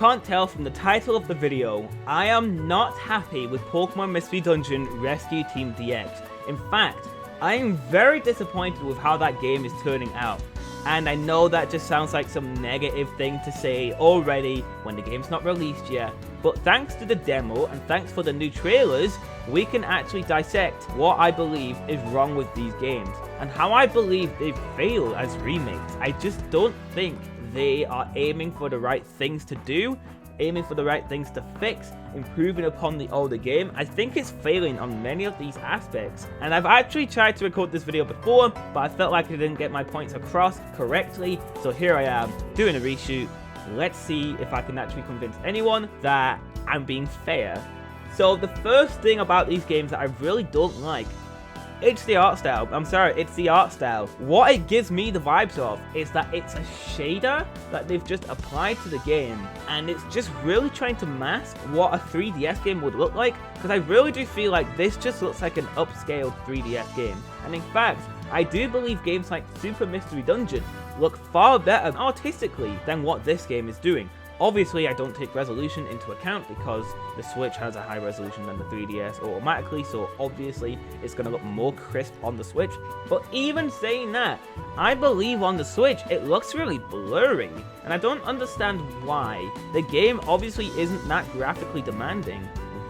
can't tell from the title of the video, I am not happy with Pokemon Mystery Dungeon Rescue Team DX. In fact, I am very disappointed with how that game is turning out. And I know that just sounds like some negative thing to say already when the game's not released yet, but thanks to the demo and thanks for the new trailers, we can actually dissect what I believe is wrong with these games and how I believe they've failed as remakes. I just don't think they are aiming for the right things to do, aiming for the right things to fix, improving upon the older game. I think it's failing on many of these aspects. And I've actually tried to record this video before, but I felt like I didn't get my points across correctly. So here I am, doing a reshoot. Let's see if I can actually convince anyone that I'm being fair. So the first thing about these games that I really don't like, it's the art style. I'm sorry, it's the art style. What it gives me the vibes of is that it's a shader that they've just applied to the game, and it's just really trying to mask what a 3DS game would look like, because I really do feel like this just looks like an upscaled 3DS game. And in fact, I do believe games like Super Mystery Dungeon look far better artistically than what this game is doing. Obviously, I don't take resolution into account because the Switch has a higher resolution than the 3DS automatically, so obviously it's going to look more crisp on the Switch. But even saying that, I believe on the Switch it looks really blurry, and I don't understand why. The game obviously isn't that graphically demanding.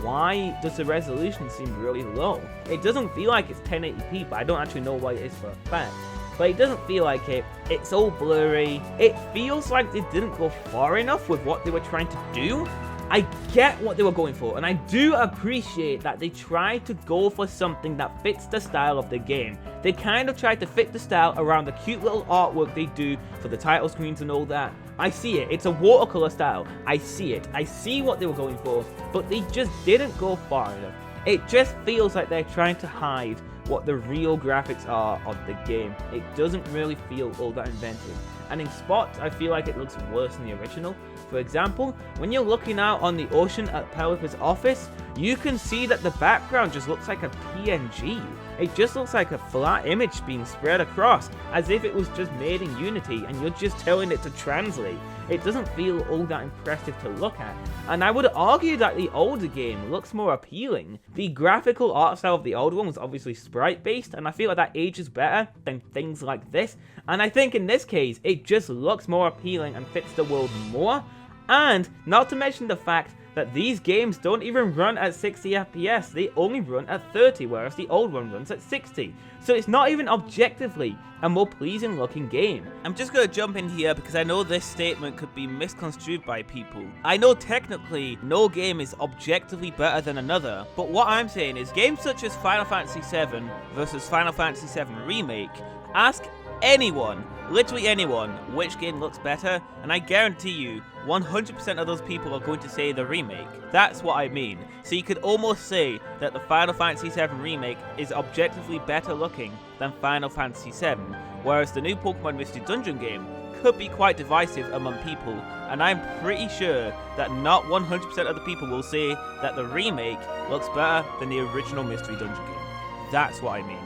Why does the resolution seem really low? It doesn't feel like it's 1080p, but I don't actually know why it is for a fact. But it doesn't feel like it. It's all blurry. It feels like they didn't go far enough with what they were trying to do. I get what they were going for, and I do appreciate that they tried to go for something that fits the style of the game. They kind of tried to fit the style around the cute little artwork they do for the title screens and all that. I see it. It's a watercolor style. I see it. I see what they were going for, but they just didn't go far enough. It just feels like they're trying to hide what the real graphics are of the game. It doesn't really feel all that inventive. And in spots, I feel like it looks worse than the original. For example, when you're looking out on the ocean at Pelipper's office, you can see that the background just looks like a PNG. It just looks like a flat image being spread across, as if it was just made in Unity and you're just telling it to translate. It doesn't feel all that impressive to look at, and I would argue that the older game looks more appealing. The graphical art style of the old one was obviously sprite based, and I feel like that ages better than things like this, and I think in this case it just looks more appealing and fits the world more. And not to mention the fact that these games don't even run at 60 FPS, they only run at 30, whereas the old one runs at 60. So it's not even objectively a more pleasing looking game. I'm just going to jump in here because I know this statement could be misconstrued by people. I know technically no game is objectively better than another, but what I'm saying is games such as Final Fantasy VII versus Final Fantasy VII Remake, ask anyone, literally anyone, which game looks better, and I guarantee you 100% of those people are going to say the remake. That's what I mean. So you could almost say that the Final Fantasy VII Remake is objectively better looking than Final Fantasy VII, whereas the new Pokemon Mystery Dungeon game could be quite divisive among people, and I'm pretty sure that not 100% of the people will say that the remake looks better than the original Mystery Dungeon game. That's what I mean.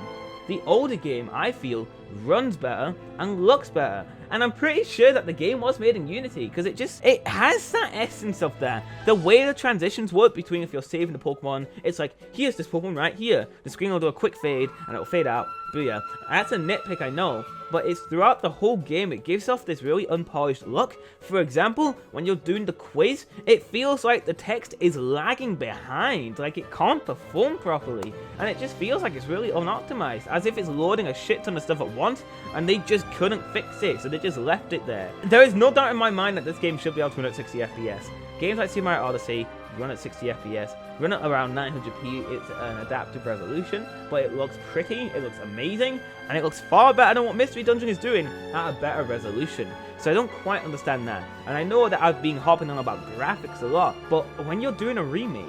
The older game, I feel, runs better and looks better. And I'm pretty sure that the game was made in Unity, because it has that essence of that. The way the transitions work between if you're saving the Pokemon, it's like, here's this Pokemon right here. The screen will do a quick fade, and it'll fade out. Booyah. That's a nitpick, I know. But it's throughout the whole game, it gives off this really unpolished look. For example, when you're doing the quiz, it feels like the text is lagging behind, like it can't perform properly. And it just feels like it's really unoptimized, as if it's loading a shit ton of stuff at once, and they just couldn't fix it, so they just left it there. There is no doubt in my mind that this game should be able to run at 60 FPS. Games like Super Mario Odyssey run at 60 FPS, run at around 900p, it's an adaptive resolution, but it looks pretty, it looks amazing, and it looks far better than what Mystery Dungeon is doing at a better resolution. So I don't quite understand that, and I know that I've been hopping on about graphics a lot, but when you're doing a remake,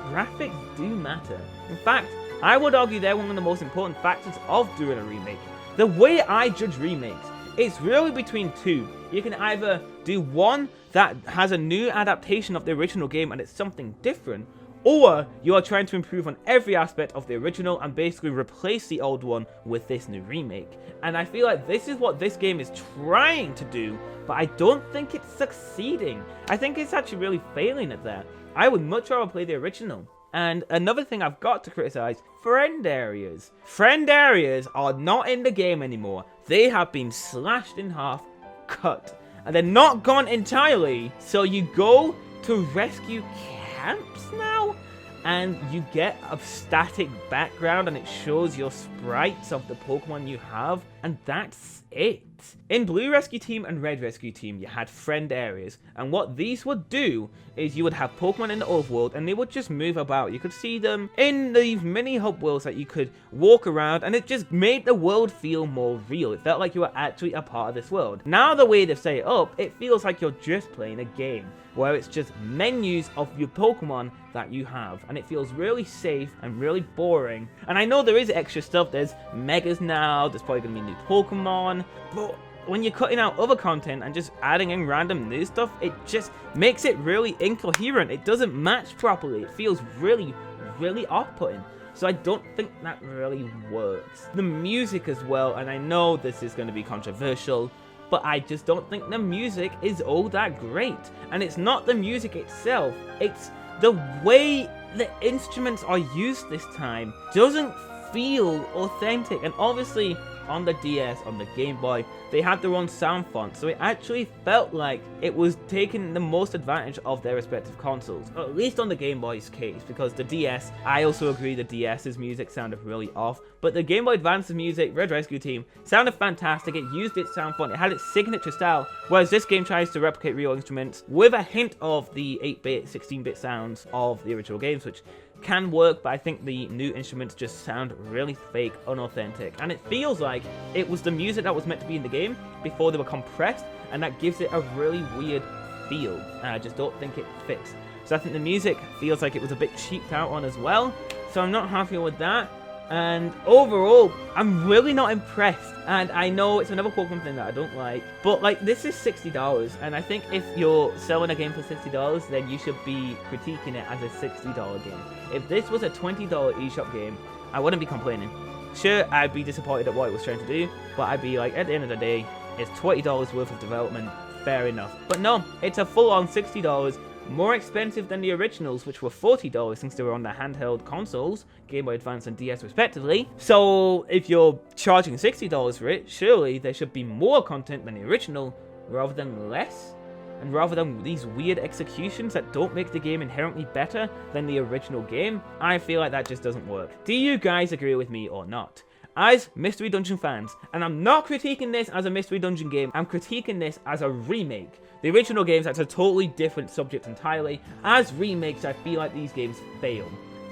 graphics do matter. In fact, I would argue they're one of the most important factors of doing a remake. The way I judge remakes, it's really between two. You can either do one that has a new adaptation of the original game and it's something different, or you are trying to improve on every aspect of the original and basically replace the old one with this new remake. And I feel like this is what this game is trying to do, but I don't think it's succeeding. I think it's actually really failing at that. I would much rather play the original. And another thing I've got to criticize, friend areas. Friend areas are not in the game anymore. They have been slashed in half, cut, and they're not gone entirely. So you go to rescue camps now, and you get a static background and it shows your sprites of the Pokemon you have, and that's it. In Blue Rescue Team and Red Rescue Team, you had friend areas, and what these would do is you would have Pokemon in the overworld and they would just move about. You could see them in these mini hub worlds that you could walk around, and it just made the world feel more real. It felt like you were actually a part of this world. Now the way they've set it up, it feels like you're just playing a game, where it's just menus of your Pokemon that you have, and it feels really safe and really boring. And I know there is extra stuff, there's Megas now, there's probably going to be new Pokemon, but when you're cutting out other content and just adding in random new stuff, it just makes it really incoherent. It doesn't match properly. It feels really, really off-putting. So I don't think that really works. The music as well, and I know this is going to be controversial, but I just don't think the music is all that great. And it's not the music itself, it's the way the instruments are used this time doesn't feel authentic. And obviously on the DS, on the Game Boy, they had their own sound font, so it actually felt like it was taking the most advantage of their respective consoles, or at least on the Game Boy's case, because the DS, I also agree the DS's music sounded really off, but the Game Boy Advance's music, Red Rescue Team, sounded fantastic. It used its sound font, it had its signature style, whereas this game tries to replicate real instruments with a hint of the 8-bit, 16-bit sounds of the original games, which can work, but I think the new instruments just sound really fake, unauthentic, and it feels like it was the music that was meant to be in the game before they were compressed, and that gives it a really weird feel, and I just don't think it fits. So I think the music feels like it was a bit cheaped out on as well, so I'm not happy with that. And overall, I'm really not impressed. And I know it's another Pokemon thing that I don't like, but like, this is $60, and I think if you're selling a game for $60, then you should be critiquing it as a $60 game. If this was a $20 eShop game, I wouldn't be complaining. Sure, I'd be disappointed at what it was trying to do, but I'd be like, at the end of the day, it's $20 worth of development, fair enough. But no, it's a full-on $60, more expensive than the originals, which were $40 since they were on the handheld consoles, Game Boy Advance and DS respectively. So if you're charging $60 for it, surely there should be more content than the original, rather than less? And rather than these weird executions that don't make the game inherently better than the original game, I feel like that just doesn't work. Do you guys agree with me or not? As Mystery Dungeon fans, and I'm not critiquing this as a Mystery Dungeon game, I'm critiquing this as a remake. The original games, that's a totally different subject entirely. As remakes, I feel like these games fail.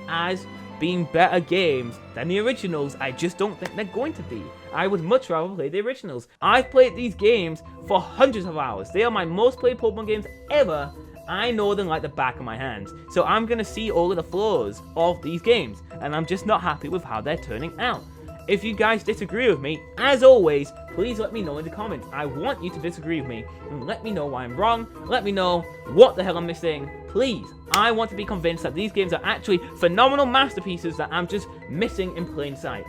As being better games than the originals, I just don't think they're going to be. I would much rather play the originals. I've played these games for hundreds of hours. They are my most played Pokemon games ever. I know them like the back of my hand. So I'm going to see all of the flaws of these games, and I'm just not happy with how they're turning out. If you guys disagree with me, as always, please let me know in the comments. I want you to disagree with me, and let me know why I'm wrong. Let me know what the hell I'm missing. Please, I want to be convinced that these games are actually phenomenal masterpieces that I'm just missing in plain sight.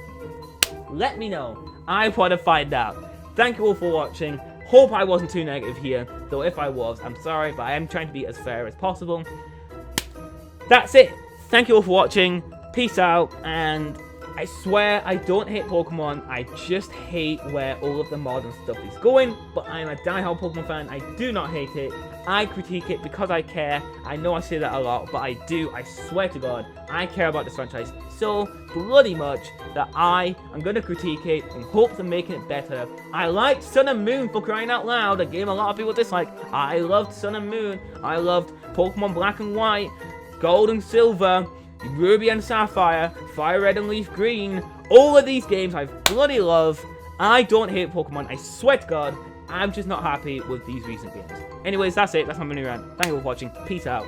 Let me know. I want to find out. Thank you all for watching. Hope I wasn't too negative here, though if I was, I'm sorry, but I am trying to be as fair as possible. That's it. Thank you all for watching. Peace out, and I swear I don't hate Pokemon, I just hate where all of the modern stuff is going, but I'm a diehard Pokemon fan, I do not hate it, I critique it because I care. I know I say that a lot, but I do, I swear to God, I care about this franchise so bloody much that I am going to critique it in hopes of making it better. I liked Sun and Moon, for crying out loud, a game a lot of people dislike. I loved Sun and Moon, I loved Pokemon Black and White, Gold and Silver, Ruby and Sapphire, Fire Red and Leaf Green. All of these games I bloody love. I don't hate Pokemon, I swear to God. I'm just not happy with these recent games. Anyways, that's it. That's my mini rant. Thank you for watching. Peace out.